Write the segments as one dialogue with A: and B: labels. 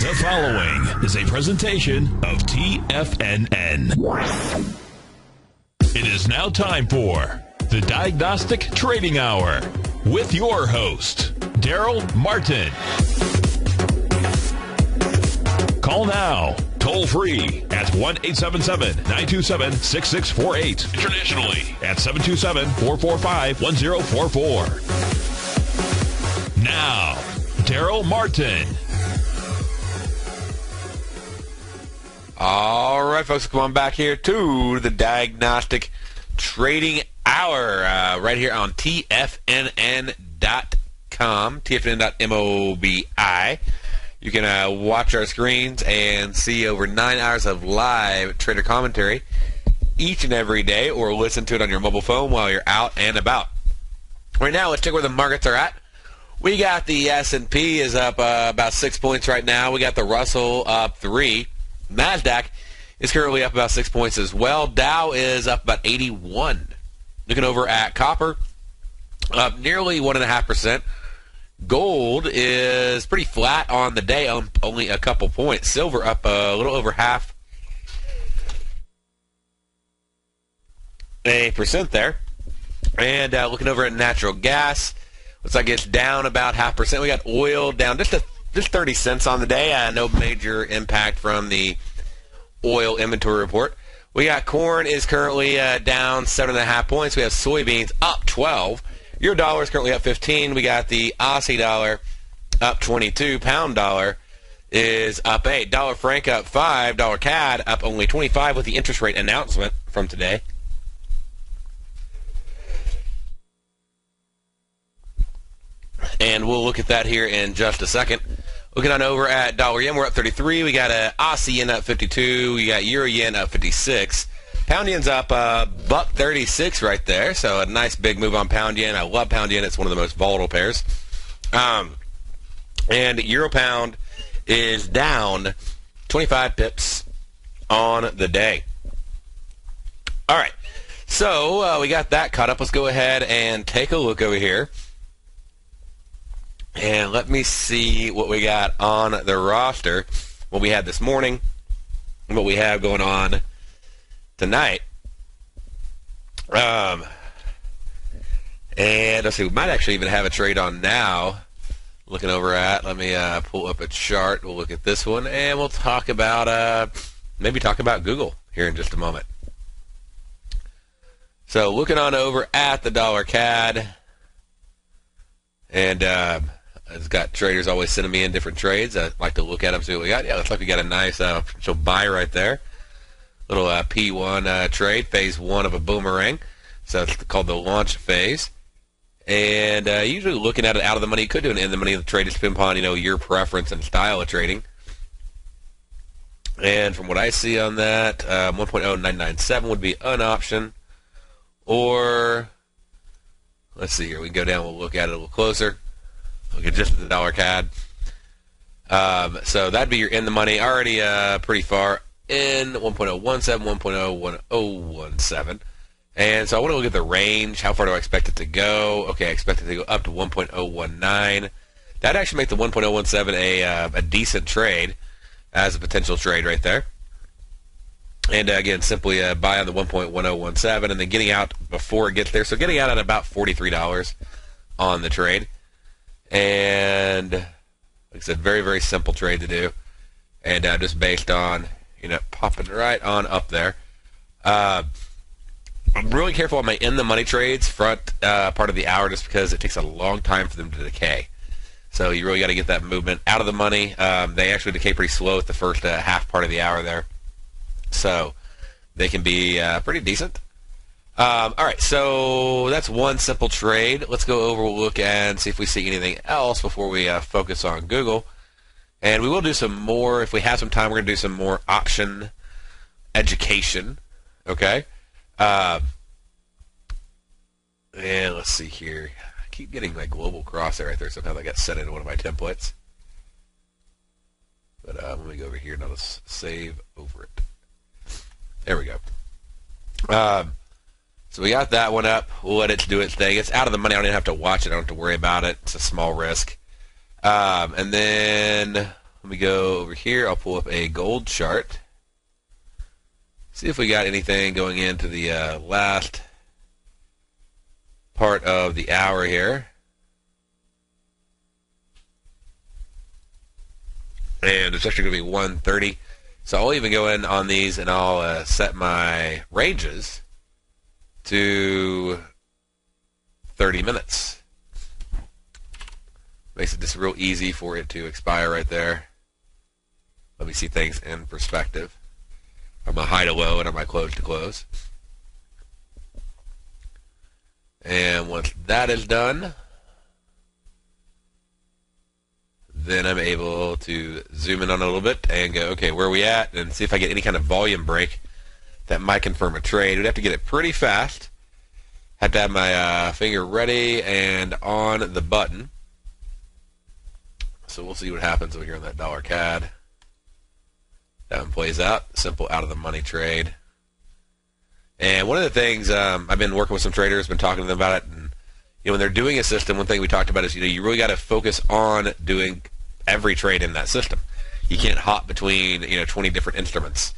A: The following is a presentation of TFNN. It is now time for the Diagnostic Trading Hour with your host, Darrell Martin. Call now, toll free at 1-877-927-6648. Internationally at 727-445-1044. Now, Darrell Martin.
B: All right, folks, come on back here to the Diagnostic Trading Hour right here on TFNN.com, TFNN.mobi. You can watch our screens and see over 9 hours of live trader commentary each and every day, or listen to it on your mobile phone while you're out and about. Right now, let's check where the markets are at. We got the S&P is up about 6 points right now. We got the Russell up 3. Nasdaq is currently up about 6 points as well. Dow is up about 81. Looking over at copper, up nearly 1.5%. Gold is pretty flat on the day, only a couple points. Silver up a little over 0.5% there. And looking over at natural gas, looks like it's down about 0.5%. We got oil down just 30 cents on the day. No major impact from the oil inventory report. We got corn is currently down 7.5 points. We have soybeans up 12. Euro dollar is currently up 15. We got the Aussie dollar up 22. Pound dollar is up 8. Dollar franc up 5. Dollar CAD up only 25 with the interest rate announcement from today. And we'll look at that here in just a second. Looking on over at dollar yen, we're up 33. We got Aussie yen up 52. We got euro yen up 56. Pound yen's up $1.36 right there. So a nice big move on pound yen. I love pound yen. It's one of the most volatile pairs. And euro pound is down 25 pips on the day. All right. So we got that caught up. Let's go ahead and take a look over here. And let me see what we got on the roster, what we had this morning, and what we have going on tonight. And let's see, we might actually even have a trade on now. Looking over at, let me pull up a chart. We'll look at this one, and we'll talk about, maybe talk about Google here in just a moment. So looking on over at the dollar CAD, and it's got traders always sending me in different trades. I like to look at them, see what we got. Yeah, looks like we got a nice potential buy right there. Little P1 trade, phase 1 of a boomerang. So it's called the launch phase. And usually looking at it out of the money, you could do an in the money trade, just depending upon your preference and style of trading. And from what I see on that, 1.0997 would be an option. Or let's see here. We can go down. We'll look at it a little closer. Look at just the dollar CAD. So that'd be your in the money. Already pretty far in 1.017, 1.01017. And so I want to look at the range. How far do I expect it to go? Okay, I expect it to go up to 1.019. That'd actually make the 1.017 a decent trade as a potential trade right there. And again, simply buy on the 1.1017 and then getting out before it gets there. So getting out at about $43 on the trade. And like I said, very, very simple trade to do. And just based on, popping right on up there. I'm really careful on my in-the-money trades, front part of the hour, just because it takes a long time for them to decay. So you really got to get that movement out of the money. They actually decay pretty slow at the first half part of the hour there. So they can be pretty decent. All right, so that's one simple trade. Let's go over, we'll look and see if we see anything else before we focus on Google. And we will do some more. If we have some time, we're going to do some more option education. Okay? And let's see here. I keep getting my global crosshair right there. Somehow that got set into one of my templates. But let me go over here and I'll just save over it. There we go. So we got that one up. We'll let it do its thing. It's out of the money. I don't even have to watch it. I don't have to worry about it. It's a small risk. And then let me go over here. I'll pull up a gold chart. See if we got anything going into the last part of the hour here. And it's actually going to be 1:30. So I'll even go in on these and I'll set my ranges to 30 minutes. Makes it just real easy for it to expire right there. Let me see things in perspective. On my high to low and on my close to close. And once that is done, then I'm able to zoom in on it a little bit and go, okay, where are we at? And see if I get any kind of volume break that might confirm a trade. We'd have to get it pretty fast. Have to have my finger ready and on the button. So we'll see what happens over here on that dollar CAD. That one plays out. Simple out of the money trade. And one of the things, I've been working with some traders, been talking to them about it, and when they're doing a system, one thing we talked about is you really got to focus on doing every trade in that system. You can't hop between 20 different instruments.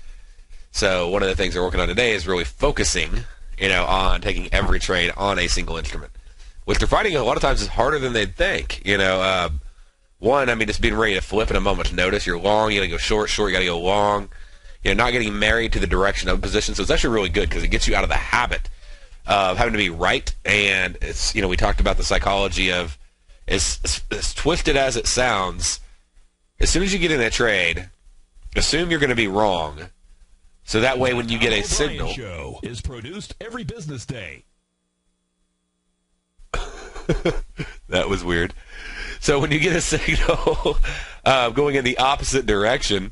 B: So one of the things we're working on today is really focusing on taking every trade on a single instrument, which they're finding a lot of times is harder than they'd think. One, just being ready to flip in a moment's notice. You're long, you got to go short, you got to go long. Not getting married to the direction of position. So it's actually really good because it gets you out of the habit of having to be right. And it's, we talked about the psychology of, as twisted as it sounds, as soon as you get in a trade, assume you're going to be wrong. So that way when you get a signal.
A: Show is produced every business day.
B: That was weird. So when you get a signal going in the opposite direction,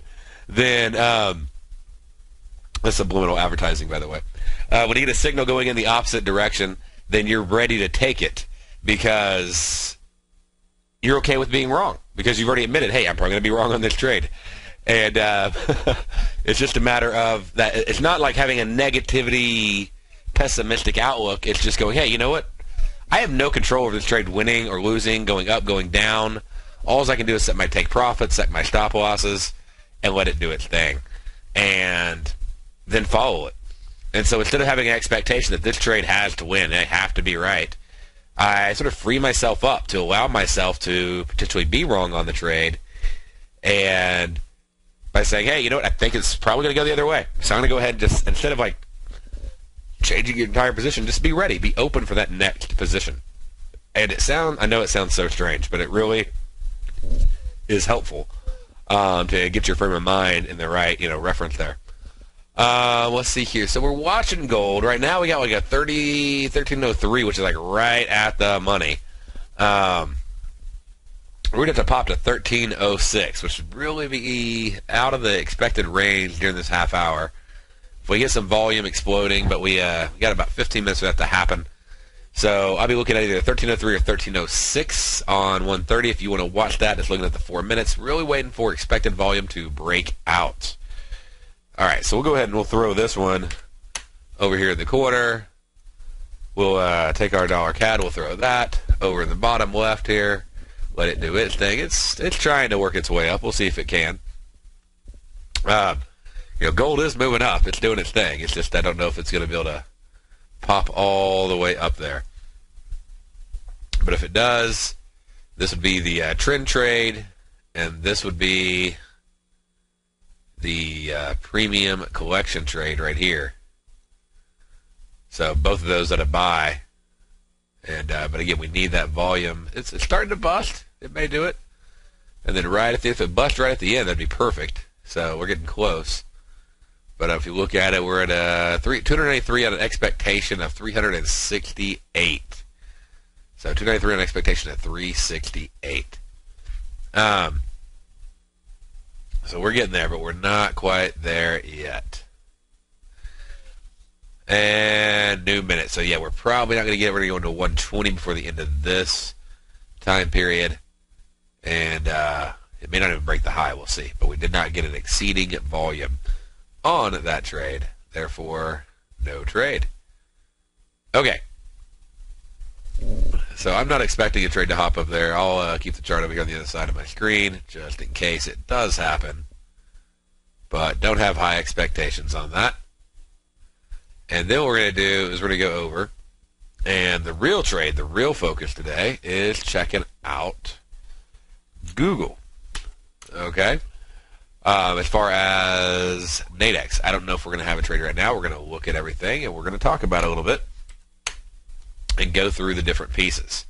B: then that's subliminal advertising, by the way. When you get a signal going in the opposite direction, then you're ready to take it because you're okay with being wrong because you've already admitted, hey, I'm probably going to be wrong on this trade. And it's just a matter of that. It's not like having a negativity, pessimistic outlook. It's just going, hey, you know what? I have no control over this trade winning or losing, going up, going down. All I can do is set my take profits, set my stop losses, and let it do its thing. And then follow it. And so instead of having an expectation that this trade has to win, I have to be right, I sort of free myself up to allow myself to potentially be wrong on the trade. And by saying, hey, you know what, I think it's probably going to go the other way. So I'm going to go ahead and just, instead of like changing your entire position, just be ready. Be open for that next position. And I know it sounds so strange, but it really is helpful to get your frame of mind in the right, reference there. Let's see here. So we're watching gold. Right now we got like a 1303, which is like right at the money. We're going to have to pop to 1306, which would really be out of the expected range during this half hour. If we get some volume exploding, but we got about 15 minutes for that to happen. So I'll be looking at either 1303 or 1306 on 1:30. If you want to watch that, just looking at the 4 minutes. Really waiting for expected volume to break out. All right, so we'll go ahead and we'll throw this one over here in the corner. We'll take our dollar CAD. We'll throw that over in the bottom left here. Let it do its thing. It's trying to work its way up. We'll see if it can. Gold is moving up. It's doing its thing. It's just I don't know if it's going to be able to pop all the way up there. But if it does, this would be the trend trade, and this would be the premium collection trade right here. So both of those at a buy. And but again, we need that volume. It's starting to bust. It may do it. And then if it busts right at the end, that'd be perfect. So we're getting close. But if you look at it, we're at 293 on an expectation of 368. So 293 on an expectation of 368. So we're getting there, but we're not quite there yet. And new minute. So yeah, we're probably not going to get it. We're going to go into 120 before the end of this time period. And it may not even break the high. We'll see. But we did not get an exceeding volume on that trade. Therefore, no trade. Okay. So I'm not expecting a trade to hop up there. I'll keep the chart over here on the other side of my screen just in case it does happen. But don't have high expectations on that. And then what we're going to do is we're going to go over. And the real trade, the real focus today is checking out Google. Okay? As far as Nadex, I don't know if we're going to have a trade right now. We're going to look at everything, and we're going to talk about it a little bit and go through the different pieces.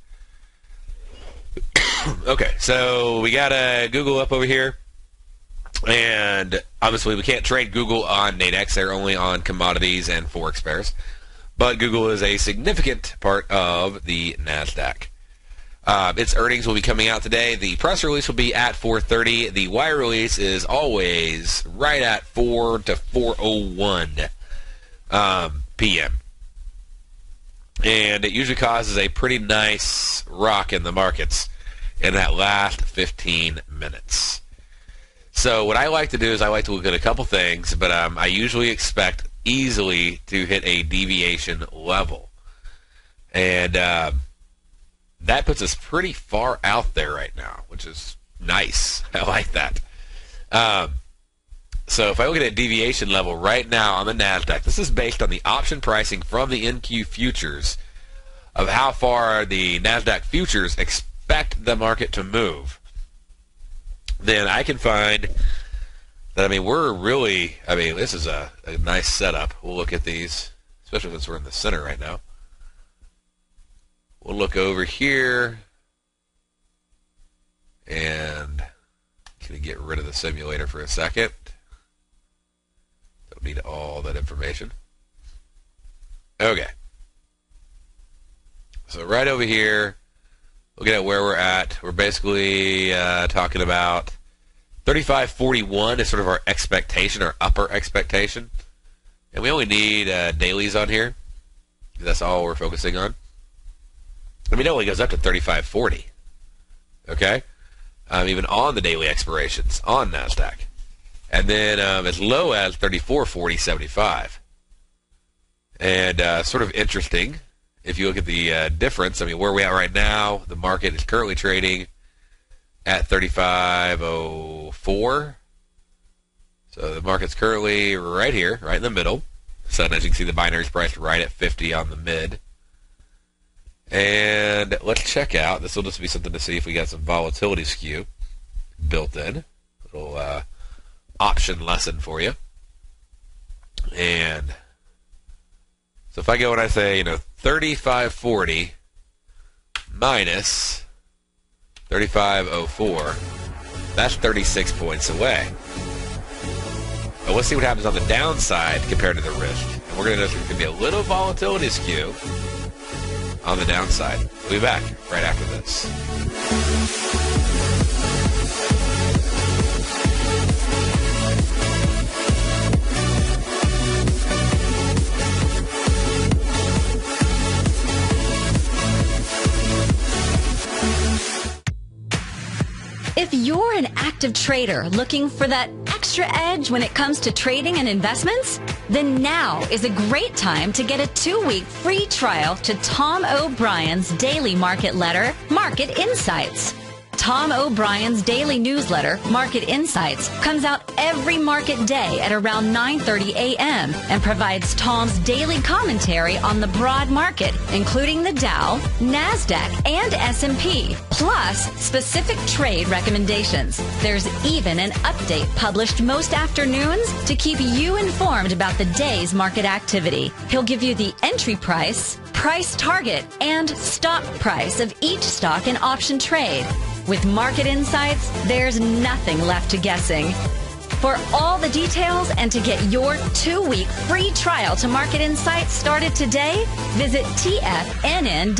B: Okay, so we got Google up over here. And obviously we can't trade Google on Nadex. They're only on commodities and Forex pairs. But Google is a significant part of the NASDAQ. Its earnings will be coming out today. The press release will be at 4:30. The wire release is always right at 4 to 4:01 p.m. And it usually causes a pretty nice rock in the markets in that last 15 minutes. So what I like to do is I like to look at a couple things, but I usually expect easily to hit a deviation level. And that puts us pretty far out there right now, which is nice. I like that. So if I look at a deviation level right now on the NASDAQ, this is based on the option pricing from the NQ futures of how far the NASDAQ futures expect the market to move. Then I can find that, we're really, this is a nice setup. We'll look at these, especially since we're in the center right now. We'll look over here, and I'm going to get rid of the simulator for a second. Don't need all that information. Okay. So right over here, looking at where we're at, we're basically talking about 35.41 is sort of our expectation, our upper expectation. And we only need dailies on here. That's all we're focusing on. It only goes up to 35.40. Okay? Even on the daily expirations on NASDAQ. And then as low as 34.40.75. And sort of interesting, if you look at the difference, where we at right now, the market is currently trading at 35.04. So the market's currently right here, right in the middle. So as you can see, the binaries priced right at 50 on the mid. And let's check out, this will just be something to see if we got some volatility skew built in. Little option lesson for you. And so if I go and I say, 35.40 minus 35.04, that's 36 points away. But let's see what happens on the downside compared to the risk. And we're going to notice there's going to be a little volatility skew on the downside. We'll be back right after this.
C: If you're an active trader looking for that extra edge when it comes to trading and investments, then now is a great time to get a 2-week free trial to Tom O'Brien's daily market letter, Market Insights. Tom O'Brien's daily newsletter, Market Insights, comes out every market day at around 9:30 a.m. and provides Tom's daily commentary on the broad market, including the Dow, NASDAQ, and S&P, plus specific trade recommendations. There's even an update published most afternoons to keep you informed about the day's market activity. He'll give you the entry price, price target, and stop price of each stock and option trade. With Market Insights, there's nothing left to guessing. For all the details and to get your 2-week free trial to Market Insights started today, visit TFNN.com.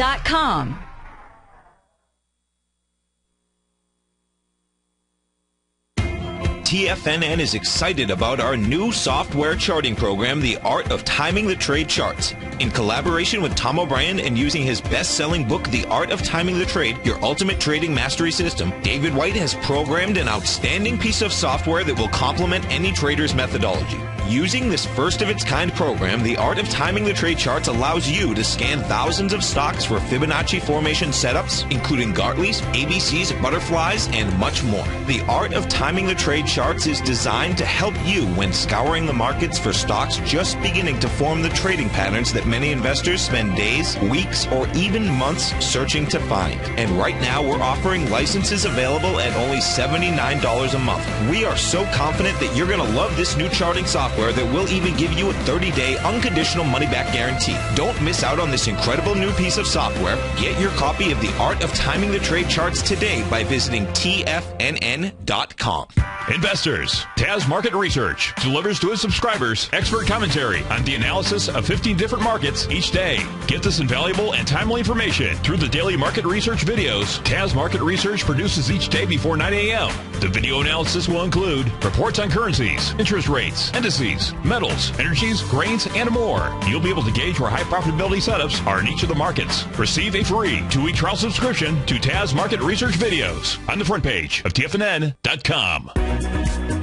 D: TFNN is excited about our new software charting program, The Art of Timing the Trade Charts. In collaboration with Tom O'Brien and using his best-selling book, The Art of Timing the Trade, Your Ultimate Trading Mastery System, David White has programmed an outstanding piece of software that will complement any trader's methodology. Using this first-of-its-kind program, The Art of Timing the Trade Charts allows you to scan thousands of stocks for Fibonacci formation setups, including Gartley's, ABC's, butterflies, and much more. The Art of Timing the Trade Charts is designed to help you when scouring the markets for stocks just beginning to form the trading patterns that many investors spend days, weeks, or even months searching to find. And right now, we're offering licenses available at only $79 a month. We are so confident that you're going to love this new charting software that will even give you a 30-day unconditional money-back guarantee. Don't miss out on this incredible new piece of software. Get your copy of The Art of Timing the Trade Charts today by visiting TFNN.com.
A: Investors, Taz Market Research delivers to its subscribers expert commentary on the analysis of 15 different markets each day. Get this invaluable and timely information through the daily market research videos Taz Market Research produces each day before 9 a.m. The video analysis will include reports on currencies, interest rates, indices, metals, energies, grains, and more. You'll be able to gauge where high profitability setups are in each of the markets. Receive a free 2-week trial subscription to Taz Market Research videos on the front page of TFNN.com.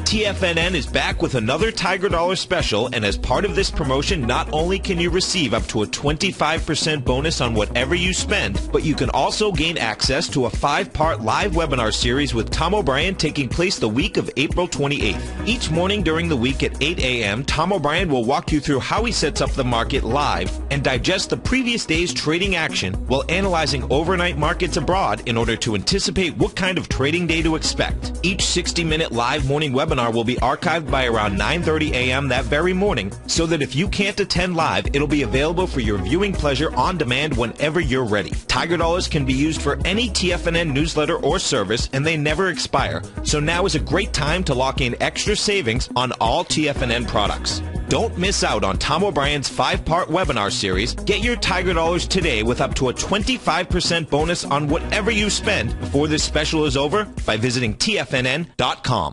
D: TFNN is back with another Tiger Dollar special, and as part of this promotion, not only can you receive up to a 25% bonus on whatever you spend, but you can also gain access to a 5-part live webinar series with Tom O'Brien taking place the week of April 28th. Each morning during the week at 8 a.m., Tom O'Brien will walk you through how he sets up the market live and digest the previous day's trading action while analyzing overnight markets abroad in order to anticipate what kind of trading day to expect. Each 60-minute live morning webinar will be archived by around 9:30 a.m. that very morning, so that if you can't attend live, it'll be available for your viewing pleasure on demand whenever you're ready. Tiger Dollars can be used for any TFNN newsletter or service, and they never expire, so now is a great time to lock in extra savings on all TFNN products. Don't miss out on Tom O'Brien's 5-part webinar series. Get your Tiger Dollars today with up to a 25% bonus on whatever you spend before this special is over by visiting TFNN.com.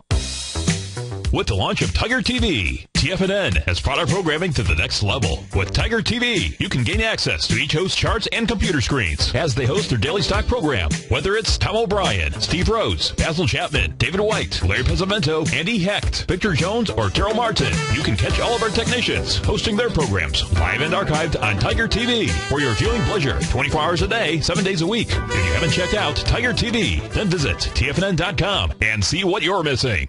A: With the launch of Tiger TV, TFNN has brought our programming to the next level. With Tiger TV, you can gain access to each host's charts and computer screens as they host their daily stock program. Whether it's Tom O'Brien, Steve Rose, Basil Chapman, David White, Larry Pesavento, Andy Hecht, Victor Jones, or Darrell Martin, you can catch all of our technicians hosting their programs live and archived on Tiger TV for your viewing pleasure 24 hours a day, 7 days a week. If you haven't checked out Tiger TV, then visit TFNN.com and see what you're missing.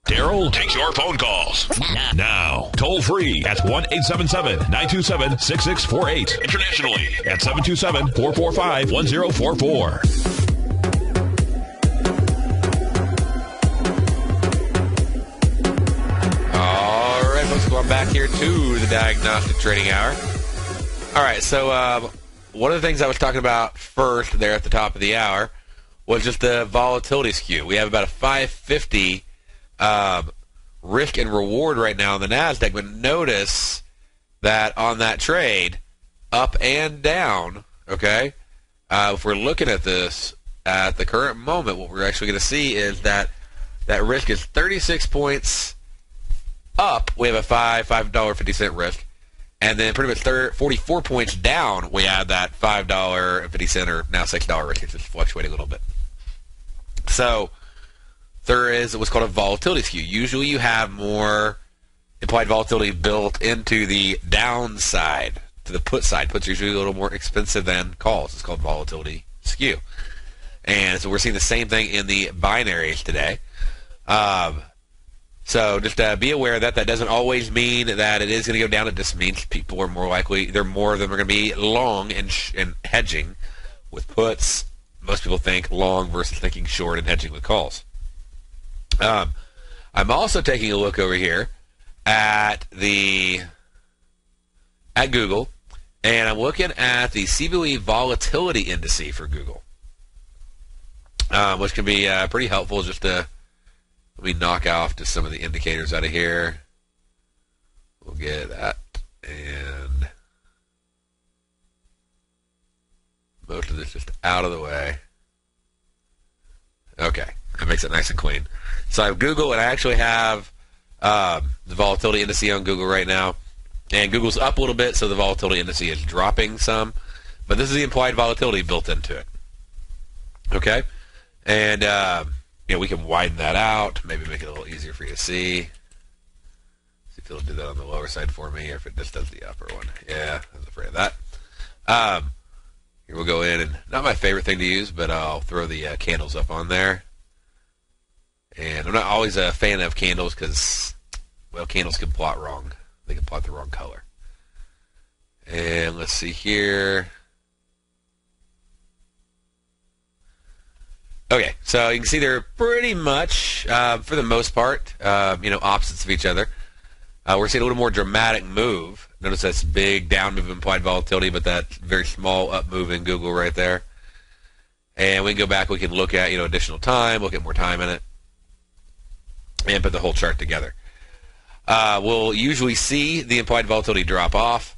A: Darrell takes your phone calls now. Toll free at 1-877-927-6648. Internationally at 727-445-1044.
B: All right, folks, going back here to the Diagnostic Trading Hour. All right, so one of the things I was talking about first there at the top of the hour was just the volatility skew. We have about a 550 risk and reward right now on the NASDAQ, but notice that on that trade, up and down, okay, if we're looking at this at the current moment, what we're actually going to see is that that risk is 36 points up. We have a $5.50 risk, and then pretty much 44 points down, we add that $5.50 or now $6 risk. It's just fluctuating a little bit. So there is what's called a volatility skew. Usually you have more implied volatility built into the downside, to the put side. Puts are usually a little more expensive than calls. It's called volatility skew. And so we're seeing the same thing in the binaries today. So just be aware that that doesn't always mean that it is going to go down. It just means people are more likely, more of them are going to be long and hedging with puts. Most people think long versus thinking short and hedging with calls. I'm also taking a look over here at Google, and I'm looking at the CBOE volatility indice for Google, which can be pretty helpful. Just to let me knock off just some of the indicators out of here. We'll get that, and most of this just out of the way. Okay, that makes it nice and clean. So I have Google, and I actually have the volatility indice on Google right now. And Google's up a little bit, so the volatility indice is dropping some. But this is the implied volatility built into it. Okay? And, we can widen that out, maybe make it a little easier for you to see. See if it'll do that on the lower side for me, or if it just does the upper one. Yeah, I was afraid of that. Here we'll go in, and not my favorite thing to use, but I'll throw the candles up on there. And I'm not always a fan of candles because, well, candles can plot wrong. They can plot the wrong color. And let's see here. Okay, so you can see they're pretty much, for the most part, opposites of each other. We're seeing a little more dramatic move. Notice that's big down move implied volatility, but that very small up move in Google right there. And we can go back, we can look at, additional time, look at more time in it, and put the whole chart together. We'll usually see the implied volatility drop off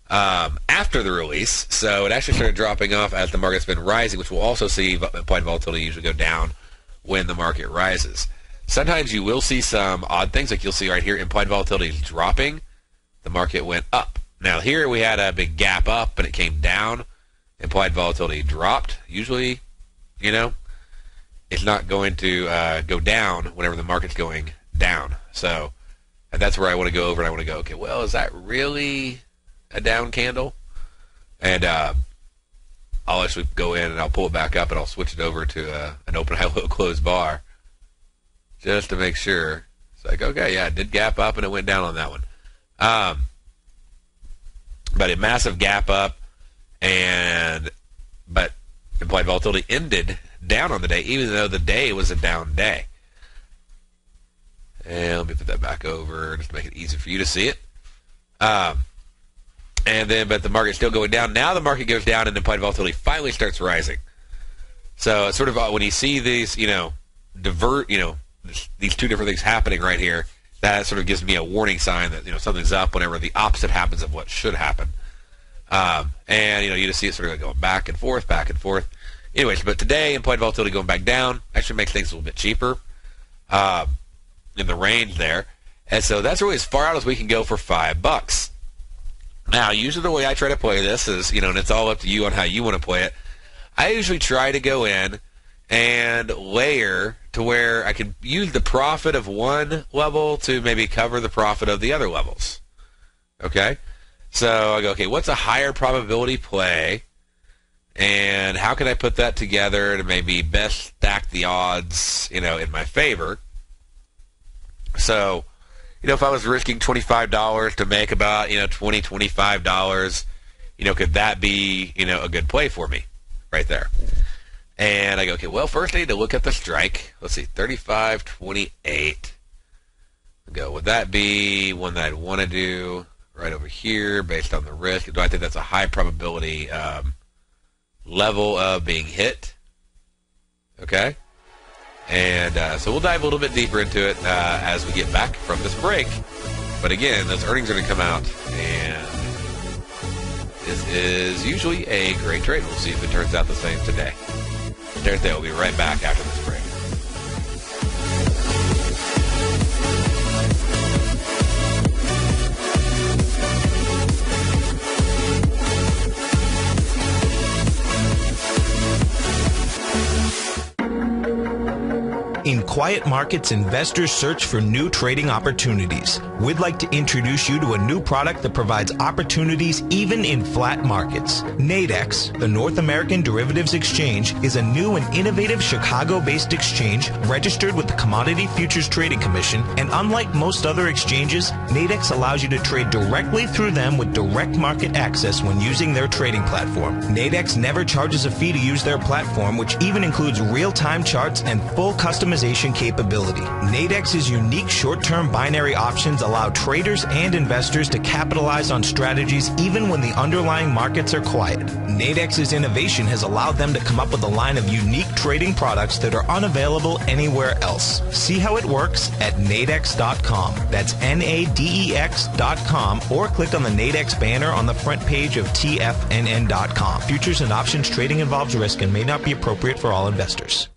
B: after the release. So it actually started dropping off as the market's been rising, which we'll also see implied volatility usually go down when the market rises. Sometimes you will see some odd things, like you'll see right here, implied volatility is dropping. The market went up. Now here we had a big gap up, and it came down. Implied volatility dropped. Usually, it's not going to go down whenever the market's going down. So and that's where I want to go over, and I want to go, okay, well, is that really a down candle? And I'll actually go in and I'll pull it back up, and I'll switch it over to an open, high, low, closed bar just to make sure. It's like, okay, yeah, it did gap up and it went down on that one. But a massive gap up, but implied volatility ended down on the day, even though the day was a down day. And let me put that back over just to make it easier for you to see it. But the market's still going down. Now the market goes down and implied volatility finally starts rising. So it's sort of when you see these, these two different things happening right here, that sort of gives me a warning sign that, something's up whenever the opposite happens of what should happen. You just see it sort of going back and forth, back and forth. Anyways, but today, implied volatility going back down actually makes things a little bit cheaper in the range there. And so that's really as far out as we can go for $5. Now, usually the way I try to play this is, and it's all up to you on how you want to play it. I usually try to go in and layer to where I can use the profit of one level to maybe cover the profit of the other levels. Okay? So I go, okay, what's a higher probability play? And how can I put that together to maybe best stack the odds, in my favor? So, if I was risking $25 to make about, $20, $25, could that be, a good play for me right there? And I go, okay, well, first I need to look at the strike. Let's see, 35.28. I go, would that be one that I'd want to do right over here based on the risk? Do I think that's a high probability level of being hit? Okay. And so we'll dive a little bit deeper into it as we get back from this break. But again, those earnings are going to come out, and this is usually a great trade. We'll see if it turns out the same today. We'll be right back after this break.
D: In quiet markets, investors search for new trading opportunities. We'd like to introduce you to a new product that provides opportunities even in flat markets. Nadex, the North American Derivatives Exchange, is a new and innovative Chicago-based exchange registered with the Commodity Futures Trading Commission, and unlike most other exchanges, Nadex allows you to trade directly through them with direct market access when using their trading platform. Nadex never charges a fee to use their platform, which even includes real-time charts and full customization capability. Nadex's unique short-term binary options allow traders and investors to capitalize on strategies even when the underlying markets are quiet. Nadex's innovation has allowed them to come up with a line of unique trading products that are unavailable anywhere else. See how it works at nadex.com. That's NADEX.com, or click on the Nadex banner on the front page of TFNN.com. Futures and options trading involves risk and may not be appropriate for all investors.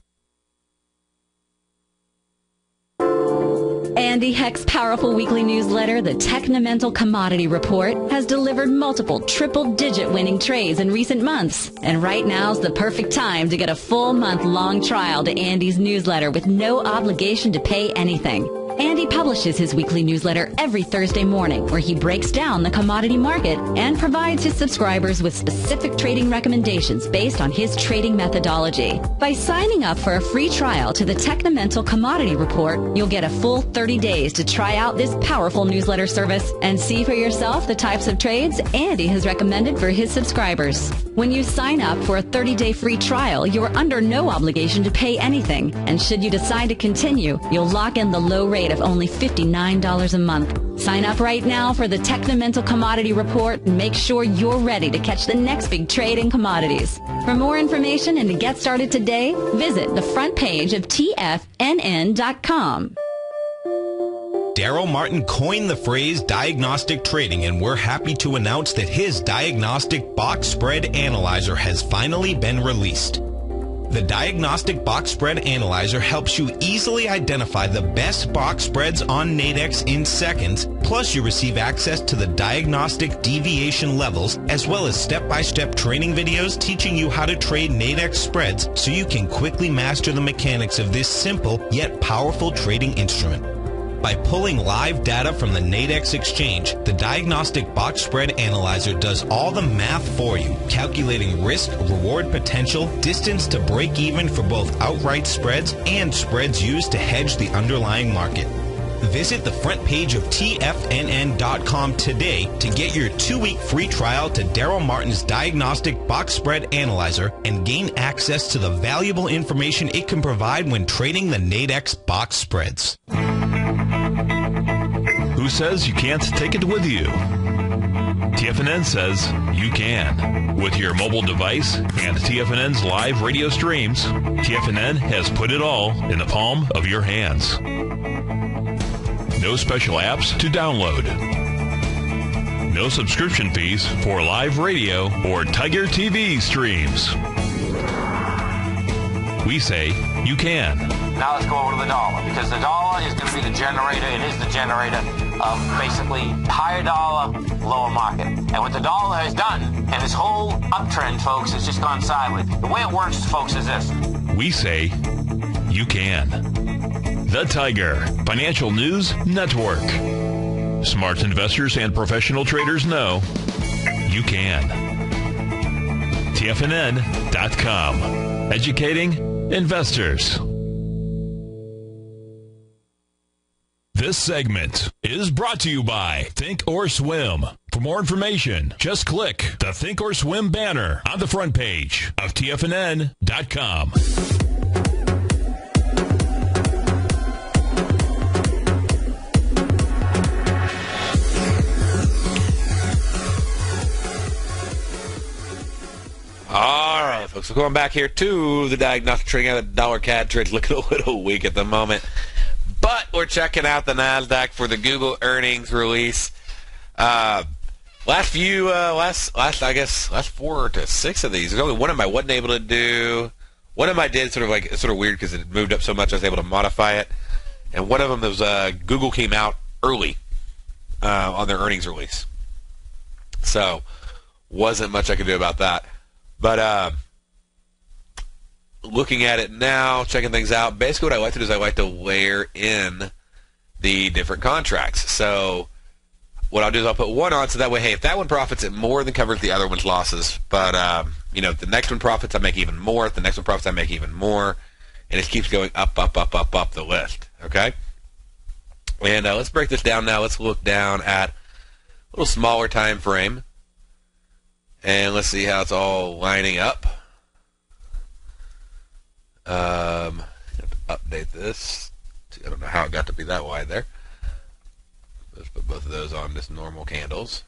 C: Andy Heck's powerful weekly newsletter, the Technomental Commodity Report, has delivered multiple triple-digit winning trades in recent months. And right now's the perfect time to get a full month-long trial to Andy's newsletter with no obligation to pay anything. Andy publishes his weekly newsletter every Thursday morning, where he breaks down the commodity market and provides his subscribers with specific trading recommendations based on his trading methodology. By signing up for a free trial to the Technomental Commodity Report, you'll get a full 30 days to try out this powerful newsletter service and see for yourself the types of trades Andy has recommended for his subscribers. When you sign up for a 30-day free trial, you're under no obligation to pay anything. And should you decide to continue, you'll lock in the low rate of only $59 a month. Sign up right now for the Technomental Commodity Report and make sure you're ready to catch the next big trade in commodities. For more information and to get started today, visit the front page of TFNN.com.
D: Darrell Martin coined the phrase diagnostic trading, and we're happy to announce that his Diagnostic Box Spread Analyzer has finally been released. The Diagnostic Box Spread Analyzer helps you easily identify the best box spreads on Nadex in seconds, plus you receive access to the diagnostic deviation levels, as well as step-by-step training videos teaching you how to trade Nadex spreads so you can quickly master the mechanics of this simple yet powerful trading instrument. By pulling live data from the Nadex exchange, the Diagnostic Box Spread Analyzer does all the math for you, calculating risk, reward potential, distance to break even for both outright spreads and spreads used to hedge the underlying market. Visit the front page of TFNN.com today to get your 2-week free trial to Darrell Martin's Diagnostic Box Spread Analyzer and gain access to the valuable information it can provide when trading the Nadex box spreads.
A: Who says you can't take it with you? TFNN says you can. With your mobile device and TFNN's live radio streams, TFNN has put it all in the palm of your hands. No special apps to download. No subscription fees for live radio or Tiger TV streams. We say you can.
E: Now let's go over to the dollar, because the dollar is going to be the generator. It is the generator of basically higher dollar, lower market. And what the dollar has done, and this whole uptrend, folks, has just gone sideways. The way it works, folks, is this.
A: We say you can. The Tiger Financial News Network. Smart investors and professional traders know you can. TFNN.com. Educating investors. This segment is brought to you by Think or Swim. For more information, just click the Think or Swim banner on the front page of TFNN.com.
B: All right, folks, we're going back here to the Diagnostic Trading Hour. The dollar CAD trade's looking a little weak at the moment, but we're checking out the NASDAQ for the Google earnings release. Last 4 to 6 of these. There's only one of them I wasn't able to do. One of them I did sort of weird because it moved up so much I was able to modify it. And one of them was Google came out early on their earnings release, so wasn't much I could do about that. But looking at it now, checking things out, basically what I like to do is I like to layer in the different contracts. So what I'll do is I'll put one on so that way, hey, if that one profits, it more than covers the other one's losses. But, if the next one profits, I make even more. If the next one profits, I make even more. And it keeps going up the list. Okay? And let's break this down now. Let's look down at a little smaller time frame. And let's see how it's all lining up. I have to update this. I don't know how it got to be that wide there. Let's put both of those on just normal candles.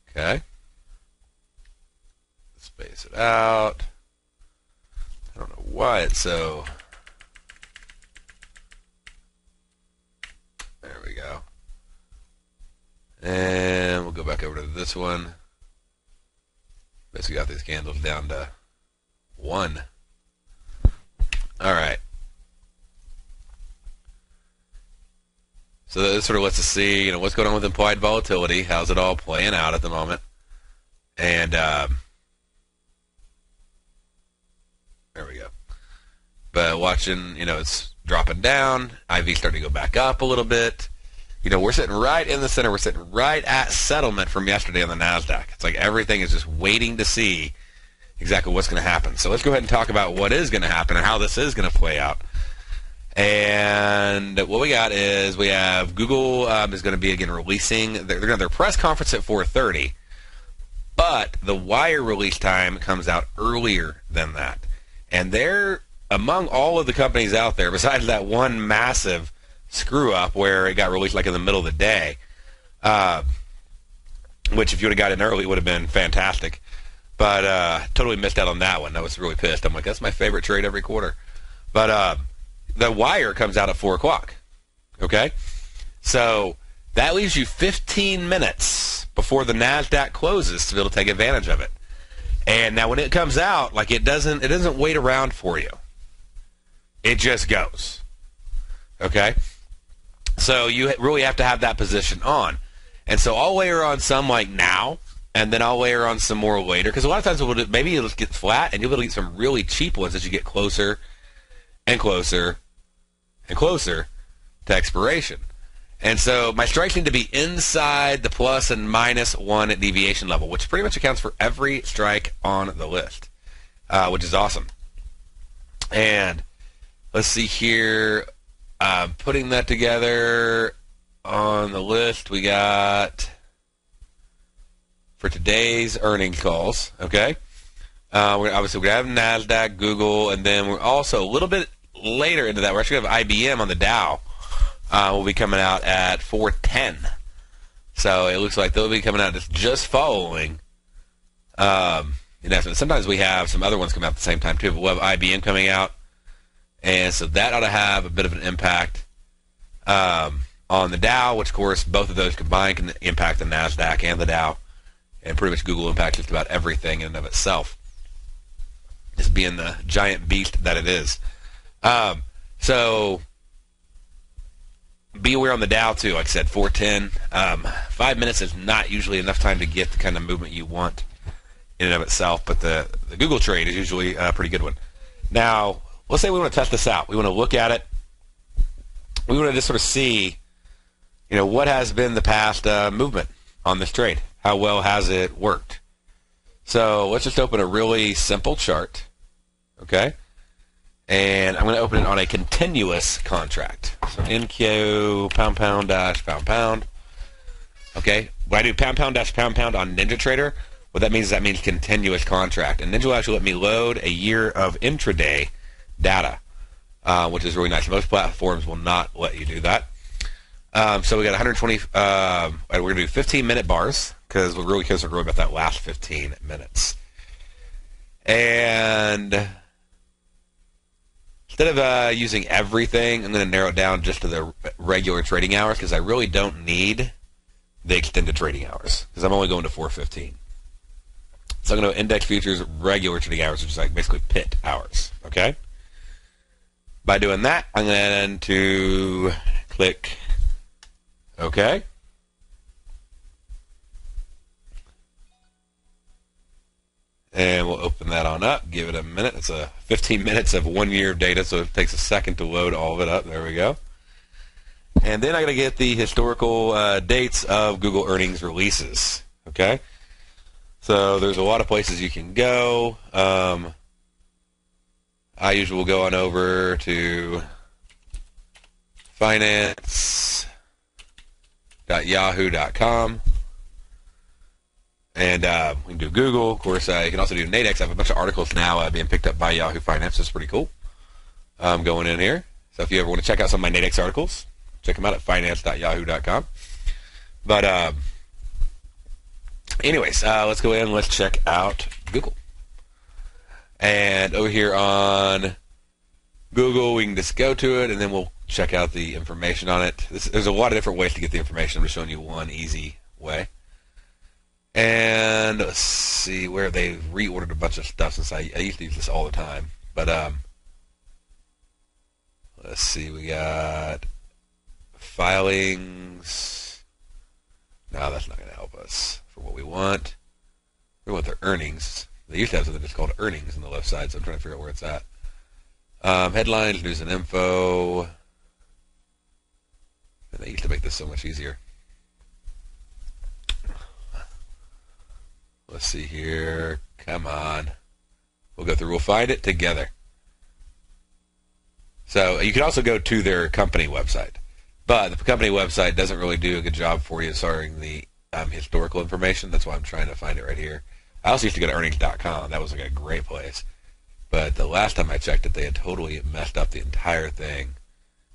B: Okay. Space it out. I don't know why it's so... There we go. And we'll go back over to this one. Basically got these candles down to 1. All right. So this sort of lets us see, what's going on with implied volatility. How's it all playing out at the moment? And there we go. But watching, it's dropping down. IV starting to go back up a little bit. We're sitting right in the center. We're sitting right at settlement from yesterday on the NASDAQ. It's like everything is just waiting to see exactly what's going to happen. So let's go ahead and talk about what is going to happen and how this is going to play out. And what we got is we have Google is going to be, again, releasing. They're going to have their press conference at 4:30. But the wire release time comes out earlier than that. And they're, among all of the companies out there, besides that one massive screw up where it got released like in the middle of the day, which if you would have got in early, it would have been fantastic. But totally missed out on that one. I was really pissed. I'm like, that's my favorite trade every quarter. But the wire comes out at 4 o'clock. Okay? So that leaves you 15 minutes before the NASDAQ closes to be able to take advantage of it. And now when it comes out, like it doesn't wait around for you. It just goes. Okay? So you really have to have that position on. And so I'll layer on some like now, and then I'll layer on some more later. Because a lot of times maybe you'll just get flat, and you'll be able to get some really cheap ones as you get closer and closer and closer to expiration. And so my strikes need to be inside the plus and minus 1 deviation level, which pretty much accounts for every strike on the list, which is awesome. And let's see here. Putting that together on the list, we got for today's earnings calls, okay? We're going to have NASDAQ, Google, and then we're also a little bit later into that. We're actually going to have IBM on the Dow. Will be coming out at 4:10. So it looks like they'll be coming out just following. Sometimes we have some other ones come out at the same time too, but we'll have IBM coming out. And so that ought to have a bit of an impact on the Dow, which, of course, both of those combined can impact the NASDAQ and the Dow. And pretty much Google impacts just about everything in and of itself, just being the giant beast that it is. So be aware on the Dow, too. Like I said, 410. 5 minutes is not usually enough time to get the kind of movement you want in and of itself, but the Google trade is usually a pretty good one. Now, let's say we want to test this out. We want to look at it. We want to just sort of see, what has been the past movement on this trade. How well has it worked? So let's just open a really simple chart, okay? And I'm going to open it on a continuous contract. So NQ pound dash pound. Okay, when I do pound dash pound on NinjaTrader, what that means continuous contract. And Ninja will actually let me load a year of intraday data, which is really nice. Most platforms will not let you do that. So we got 120. We're going to do 15-minute bars because we're really concerned about that last 15 minutes. And instead of using everything, I'm going to narrow it down just to the regular trading hours because I really don't need the extended trading hours because I'm only going to 4:15. So I'm going to index futures regular trading hours, which is like basically pit hours. Okay. By doing that, I'm going to click OK. And we'll open that on up, give it a minute. It's 15 minutes of 1 year of data, so it takes a second to load all of it up. There we go. And then I got to get the historical dates of Google earnings releases. Okay. So there's a lot of places you can go. I usually will go on over to finance.yahoo.com. And we can do Google. Of course, you can also do Nadex. I have a bunch of articles now being picked up by Yahoo Finance. That's pretty cool. Going in here. So if you ever want to check out some of my Nadex articles, check them out at finance.yahoo.com. But anyways, let's go ahead and let's check out Google. And over here on Google, we can just go to it, and then we'll check out the information on it. There's a lot of different ways to get the information. I'm just showing you one easy way. And let's see where they've reordered a bunch of stuff since I used to use this all the time. But let's see, we got filings. No, that's not going to help us for what we want. We want their earnings. They used to have something that's called earnings on the left side, so I'm trying to figure out where it's at. Headlines, news and info. And they used to make this so much easier. Let's see here. Come on. We'll go through. We'll find it together. So you can also go to their company website. But the company website doesn't really do a good job for you sorting the historical information. That's why I'm trying to find it right here. I also used to go to earnings.com. That was like a great place. But the last time I checked it, they had totally messed up the entire thing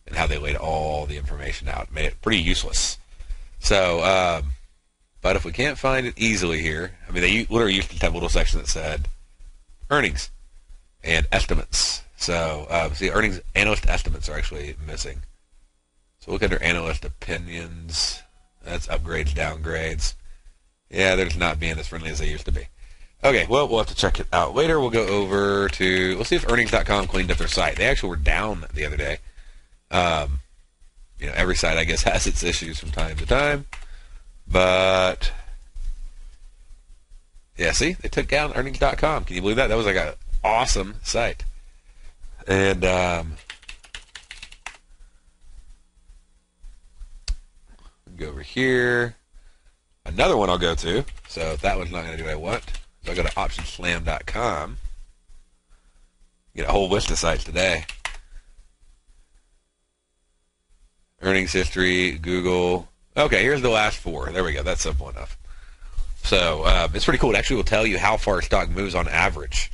B: and how they laid all the information out. Made it pretty useless. So, but if we can't find it easily here, I mean, they literally used to have a little section that said earnings and estimates. So, see, earnings analyst estimates are actually missing. So look under analyst opinions. That's upgrades, downgrades. Yeah, they're just not being as friendly as they used to be. Okay, well, we'll have to check it out later. We'll go over to, let's see if earnings.com cleaned up their site. They actually were down the other day. Every site, I guess, has its issues from time to time. But, yeah, see, they took down earnings.com. Can you believe that? That was like an awesome site. And, go over here. Another one I'll go to. So if that one's not going to do what I want, so I'll go to optionslam.com. Get a whole list of sites today. Earnings history, Google. Okay, here's the last four. There we go. That's simple enough. So it's pretty cool. It actually will tell you how far stock moves on average.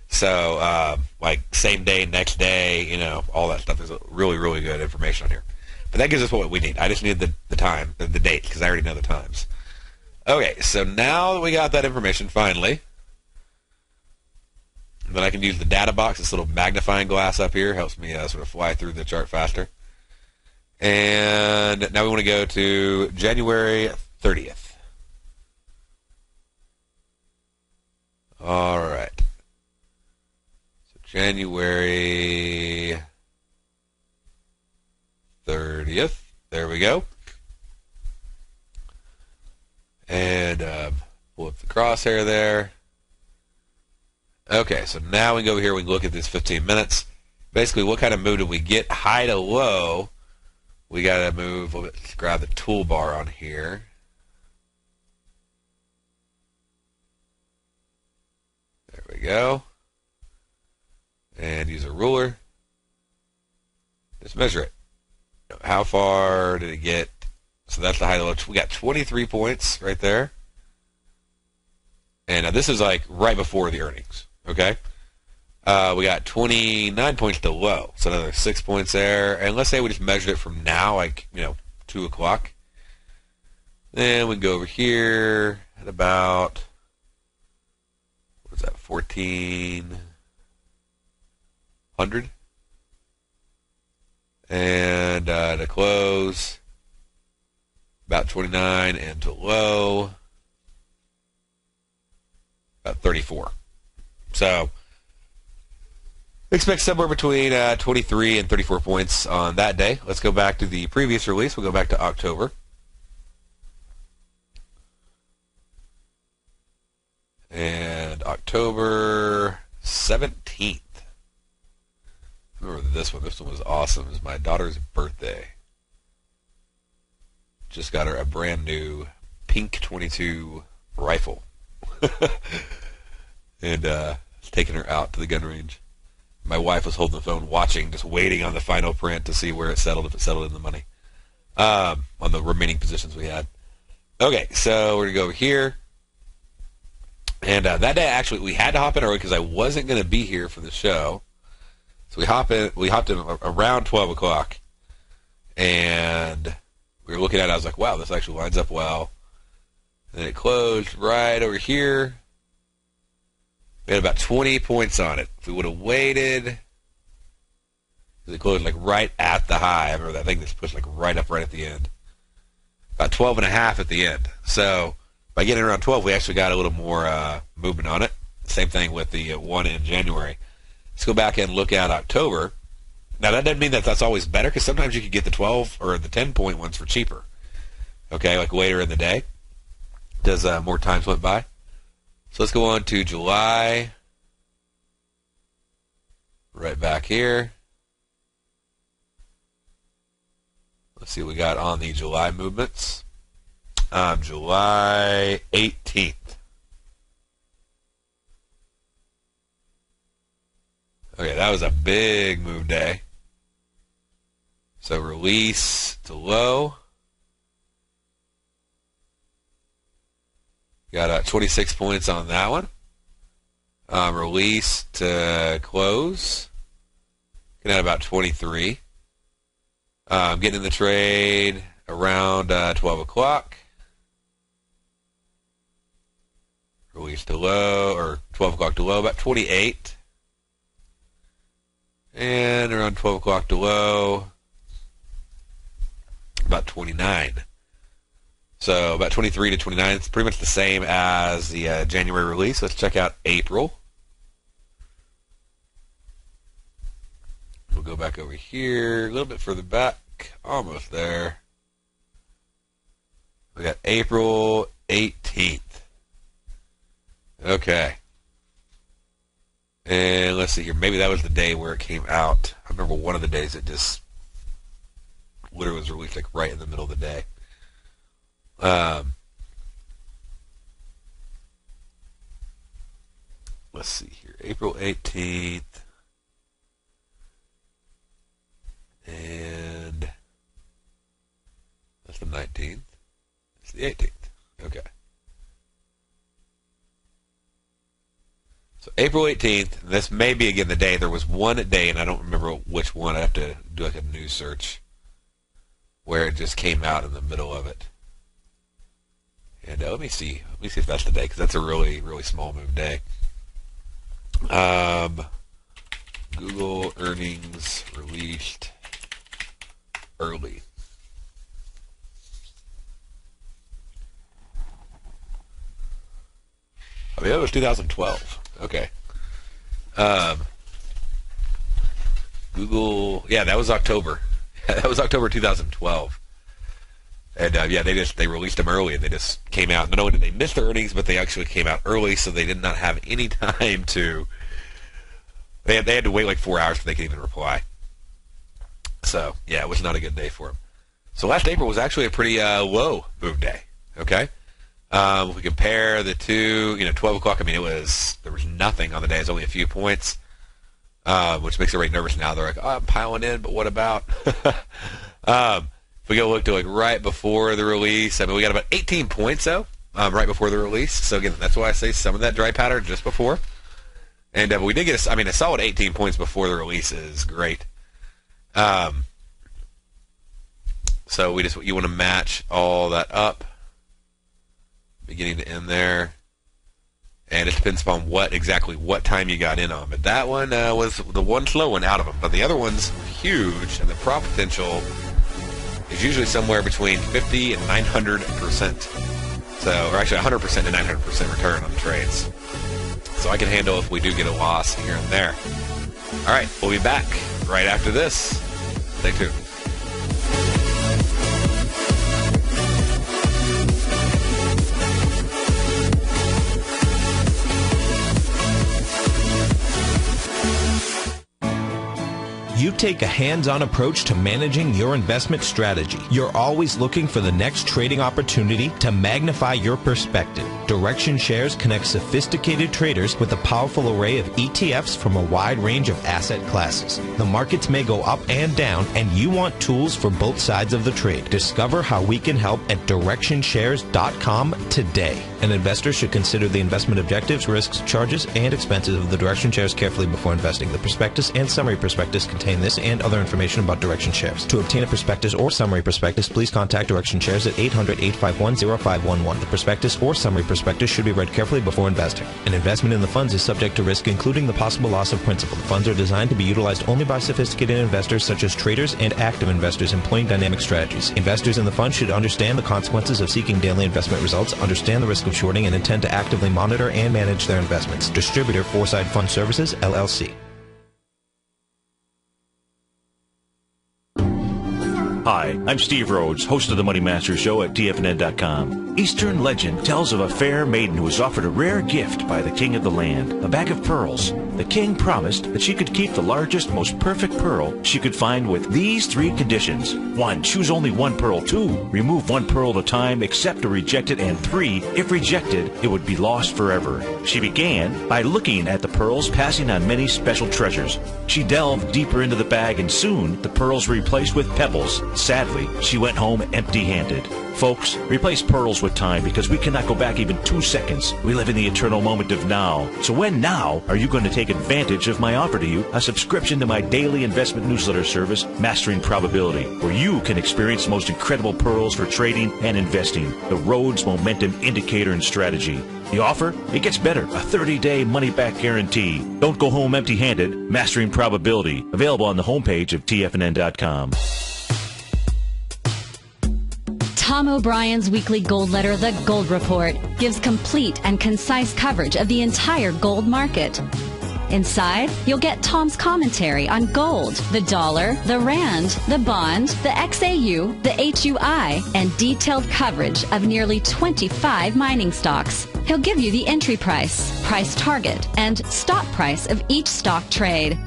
B: So like same day, next day, all that stuff is really, really good information on here. But that gives us what we need. I just need the time, the date, because I already know the times. Okay, so now that we got that information, finally, then I can use the data box, this little magnifying glass up here. Helps me sort of fly through the chart faster. And now we want to go to January 30th. All right. So January 30th. There we go. And pull up the crosshair there. Okay, so now we can go over here. We can look at this 15 minutes. Basically, what kind of move did we get? High to low. We got to move. Let's grab the toolbar on here. There we go. And use a ruler. Just measure it. How far did it get? So that's the high to low. We got 23 points right there. And this is like right before the earnings. Okay? We got 29 points to low. So another 6 points there. And let's say we just measured it from now, like, 2 o'clock. Then we can go over here at about, what is that, 1400. And to close, about 29, and to low, about 34. So expect somewhere between 23 and 34 points on that day. Let's go back to the previous release. We'll go back to October. And October 17th. Remember this one. This one was awesome. It was my daughter's birthday. Just got her a brand new pink 22 rifle. And taking her out to the gun range. My wife was holding the phone watching, just waiting on the final print to see where it settled, if it settled in the money. On the remaining positions we had. Okay, so we're going to go over here. And that day, actually, we had to hop in early because I wasn't going to be here for the show. So we hopped in around 12 o'clock. And we were looking at it. I was like, wow, this actually lines up well. And then it closed right over here. We had about 20 points on it. If we would have waited, it closed like right at the high. I remember that thing just pushed like right up right at the end. About 12 and a half at the end. So by getting around 12, we actually got a little more movement on it. Same thing with the one in January. Let's go back and look at October. Now, that doesn't mean that that's always better, because sometimes you could get the 12 or the 10-point ones for cheaper. Okay, like later in the day, as more times went by. So let's go on to July. Right back here. Let's see what we got on the July movements. July 18th. Okay, that was a big move day. So release to low. Got 26 points on that one. Release to close. Getting at about 23. Getting in the trade around 12 o'clock. Release to low, or 12 o'clock to low, about 28. And around 12 o'clock to low, about 29. So about 23 to 29. It's pretty much the same as the January release. Let's check out April. We'll go back over here, a little bit further back, almost there. We got April 18th. Okay. And let's see here. Maybe that was the day where it came out. I remember one of the days it just literally was released like right in the middle of the day. Let's see here. April 18th. And that's the 19th. It's the 18th. Okay. So April 18th, this may be again the day. There was one day, and I don't remember which one. I have to do like a news search where it just came out in the middle of it. And let me see if that's the day, because that's a really, really small move day. Google earnings released early. I mean, that was 2012. Okay. Google, yeah, that was October. That was October 2012. And yeah, they released them early, and they just came out. Not only did they miss their earnings, but they actually came out early, so they did not have any time to. They had to wait like 4 hours before they could even reply. So yeah, it was not a good day for them. So last April was actually a pretty low move day. Okay. If we compare the two, 12 o'clock. I mean, there was nothing on the day. It was only a few points, which makes everybody nervous now. They're like, oh, I'm piling in, but what about? If we go look to like right before the release, I mean, we got about 18 points though, right before the release. So again, that's why I say some of that dry powder just before. And we did get a solid 18 points before the release is great. So you want to match all that up, beginning to end there. And it depends upon what time you got in on. But that one was the one slow one out of them. But the other ones were huge, and the profit potential is usually somewhere between 50 and 900%. So, or actually 100% to 900% return on the trades. So I can handle if we do get a loss here and there. All right, we'll be back right after this. Stay tuned.
D: You take a hands-on approach to managing your investment strategy. You're always looking for the next trading opportunity to magnify your perspective. Direction Shares connects sophisticated traders with a powerful array of ETFs from a wide range of asset classes. The markets may go up and down, and you want tools for both sides of the trade. Discover how we can help at DirectionShares.com today. An investor should consider the investment objectives, risks, charges, and expenses of the Direction Shares carefully before investing. The prospectus and summary prospectus contain this and other information about Direction Shares. To obtain a prospectus or summary prospectus, please contact Direction Shares at 800-851-0511. The prospectus or summary prospectus should be read carefully before investing. An investment in the funds is subject to risk, including the possible loss of principal. The funds are designed to be utilized only by sophisticated investors such as traders and active investors employing dynamic strategies. Investors in the fund should understand the consequences of seeking daily investment results, understand the risk of shorting, and intend to actively monitor and manage their investments. Distributor, Foreside Fund Services, LLC. Hi, I'm Steve Rhodes, host of the Money Master Show at TFNN.com. Eastern legend tells of a fair maiden who was offered a rare gift by the king of the land, a bag of pearls. The king promised that she could keep the largest, most perfect pearl she could find with these 3 conditions. 1, choose only 1 pearl. 2, remove 1 pearl at a time, accept or reject it. And 3, if rejected, it would be lost forever. She began by looking at the pearls, passing on many special treasures. She delved deeper into the bag, and soon the pearls were replaced with pebbles. Sadly, she went home empty-handed. Folks, replace pearls with time, because we cannot go back even 2 seconds. We live in the eternal moment of now. So when now are you going to take advantage of my offer to you, a subscription to my daily investment newsletter service, Mastering Probability, where you can experience the most incredible pearls for trading and investing, the Rhodes Momentum Indicator and Strategy. The offer? It gets better. A 30-day money-back guarantee. Don't go home empty-handed. Mastering Probability. Available on the homepage of TFNN.com.
C: Tom O'Brien's weekly gold letter, The Gold Report, gives complete and concise coverage of the entire gold market. Inside, you'll get Tom's commentary on gold, the dollar, the rand, the bond, the XAU, the HUI, and detailed coverage of nearly 25 mining stocks. He'll give you the entry price, price target, and stop price of each stock trade.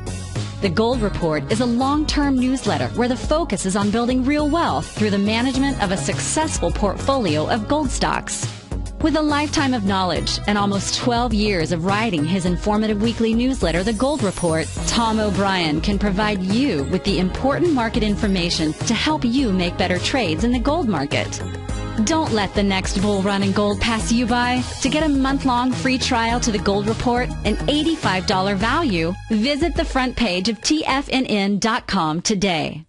C: The Gold Report is a long-term newsletter where the focus is on building real wealth through the management of a successful portfolio of gold stocks. With a lifetime of knowledge and almost 12 years of writing his informative weekly newsletter, The Gold Report, Tom O'Brien can provide you with the important market information to help you make better trades in the gold market. Don't let the next bull run in gold pass you by. To get a month-long free trial to The Gold Report, an $85 value, visit the front page of TFNN.com today.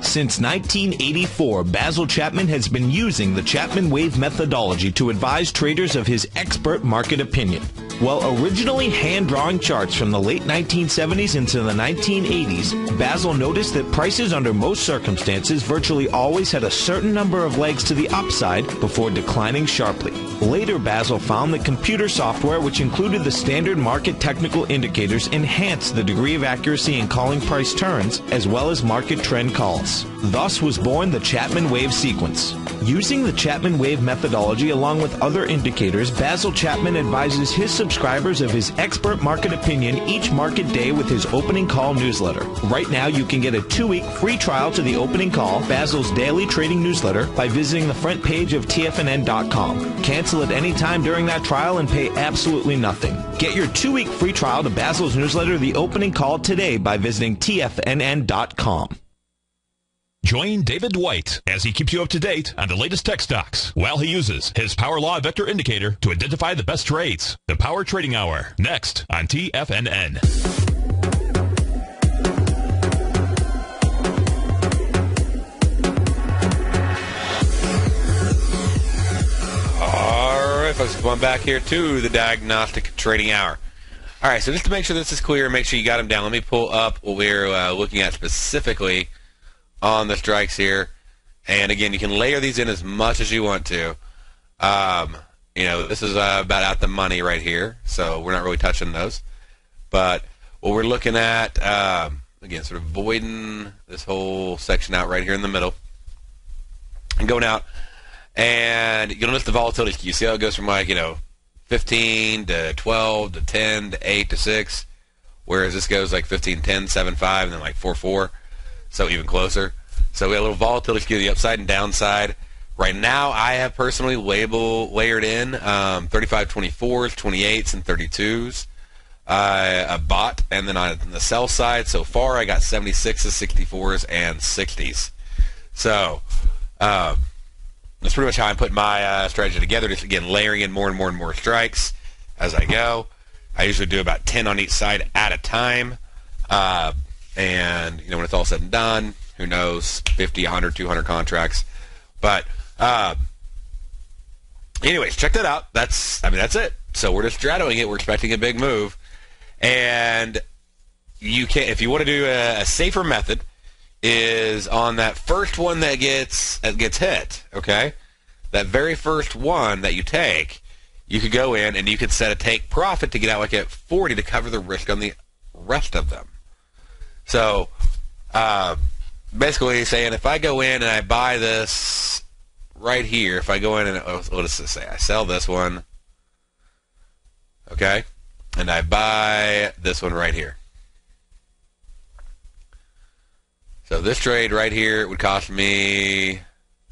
D: Since 1984, Basil Chapman has been using the Chapman Wave methodology to advise traders of his expert market opinion. While originally hand-drawing charts from the late 1970s into the 1980s, Basil noticed that prices under most circumstances virtually always had a certain number of legs to the upside before declining sharply. Later, Basil found that computer software, which included the standard market technical indicators, enhanced the degree of accuracy in calling price turns, as well as market trend calls. Thus was born the Chapman Wave sequence. Using the Chapman Wave methodology along with other indicators, Basil Chapman advises his subscribers of his expert market opinion each market day with his opening call newsletter. Right now, you can get a 2-week free trial to the opening call, Basil's daily trading newsletter, by visiting the front page of TFNN.com. Cancel at any time during that trial and pay absolutely nothing. Get your 2-week free trial to Basil's newsletter, The Opening Call, today by visiting TFNN.com.
A: Join David White as he keeps you up to date on the latest tech stocks while he uses his Power Law Vector Indicator to identify the best trades. The Power Trading Hour, next on TFNN.
B: All right, folks, come on back here to the Diagnostic Trading Hour. All right, so just to make sure this is clear, make sure you got them down. Let me pull up what we're looking at specifically on the strikes here. And again, you can layer these in as much as you want to. This is about out the money right here, so we're not really touching those. But what we're looking at, again, sort of voiding this whole section out right here in the middle and going out. And you'll notice the volatility. You see how it goes from 15 to 12 to 10 to 8 to 6, whereas this goes like 15, 10, 7, 5, and then like 4, 4. So even closer. So we have a little volatility skew to the upside and downside. Right now, I have personally layered in 35.24s, 28s, and 32s. A bot, and then on the sell side, so far I got 76s, 64s, and 60s. So that's pretty much how I'm putting my strategy together. Just again, layering in more and more and more strikes as I go. I usually do about 10 on each side at a time. And when it's all said and done, who knows, 50, 100, 200 contracts. But anyways, check that out. That's it. So we're just straddling it. We're expecting a big move. And you can, if you want to do a safer method, is on that first one that gets hit, okay? That very first one that you take, you could go in and you could set a take profit to get out like at 40 to cover the risk on the rest of them. So basically saying if I go in and I buy this right here, if I go in and, what does this say? I sell this one, okay, and I buy this one right here. So this trade right here would cost me,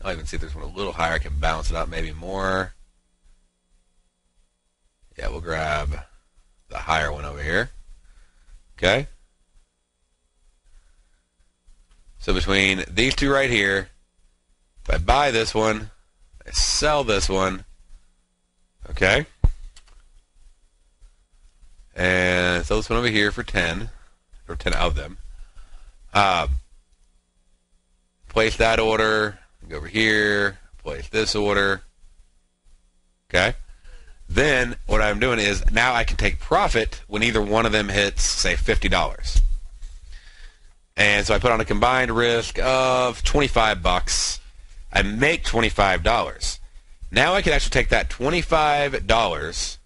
B: I'll even see if there's one a little higher. I can balance it out maybe more. Yeah, we'll grab the higher one over here. Okay. So between these two right here, if I buy this one, I sell this one, okay, and sell this one over here for 10, or 10 of them. Place that order, go over here, place this order, okay. Then what I'm doing is now I can take profit when either one of them hits, say, $50. And so I put on a combined risk of $25. I make $25. Now I could actually take that $25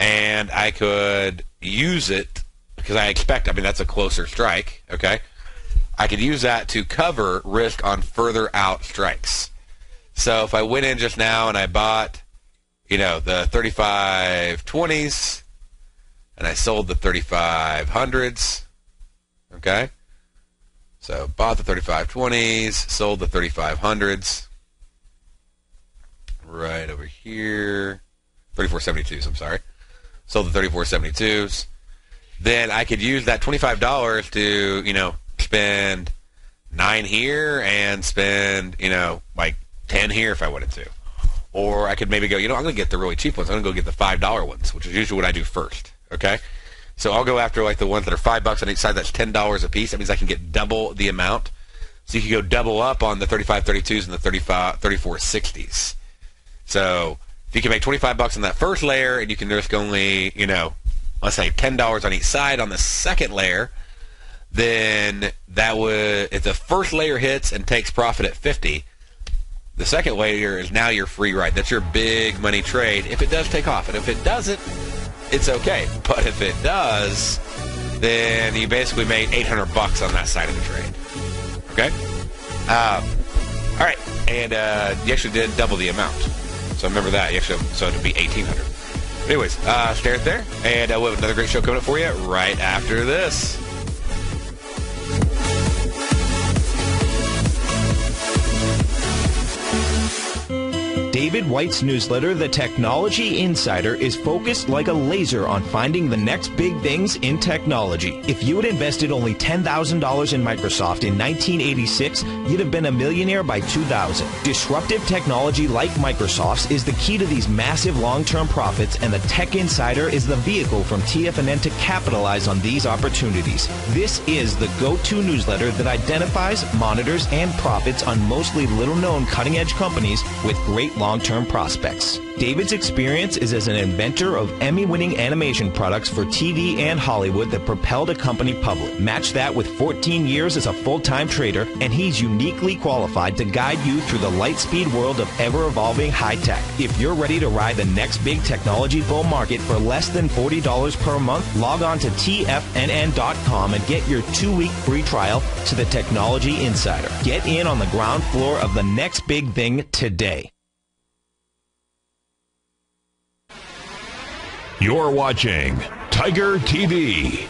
B: and I could use it because I expect, I mean, that's a closer strike, okay? I could use that to cover risk on further out strikes. So if I went in just now and I bought, you know, the 3520s and I sold the 3500s, okay? So bought the 3520s, sold the 3500s. Right over here. 3472s, I'm sorry. Sold the 3472s. Then I could use that $25 to, you know, spend 9 here and spend, you know, like 10 here if I wanted to. Or I could maybe go, you know, I'm going to get the really cheap ones. I'm going to go get the $5 ones, which is usually what I do first, okay? So I'll go after like the ones that are $5 on each side. That's $10 a piece. That means I can get double the amount. So you can go double up on the 3532s and the 3460s. So if you can make $25 on that first layer and you can risk only, you know, let's say $10 on each side on the second layer, then that would, if the first layer hits and takes profit at 50, the second layer is now your free ride. That's your big money trade if it does take off. And if it doesn't, it's okay. But if it does, then you basically made $800 on that side of the trade. Okay? All right. And you actually did double the amount. So remember that. You actually, so it would be $1,800. Anyways, stay right there. And we'll have another great show coming up for you right after this.
D: David White's newsletter, The Technology Insider, is focused like a laser on finding the next big things in technology. If you had invested only $10,000 in Microsoft in 1986, you'd have been a millionaire by 2000. Disruptive technology like Microsoft's is the key to these massive long-term profits, and the Tech Insider is the vehicle from TFNN to capitalize on these opportunities. This is the go-to newsletter that identifies, monitors, and profits on mostly little-known cutting-edge companies with great long-term prospects. David's experience is as an inventor of Emmy-winning animation products for TV and Hollywood that propelled a company public. Match that with 14 years as a full-time trader, and he's uniquely qualified to guide you through the light-speed world of ever-evolving high-tech. If you're ready to ride the next big technology bull market for less than $40 per month, log on to TFNN.com and get your 2-week free trial to the Technology Insider. Get in on the ground floor of the next big thing today.
A: You're watching Tiger TV.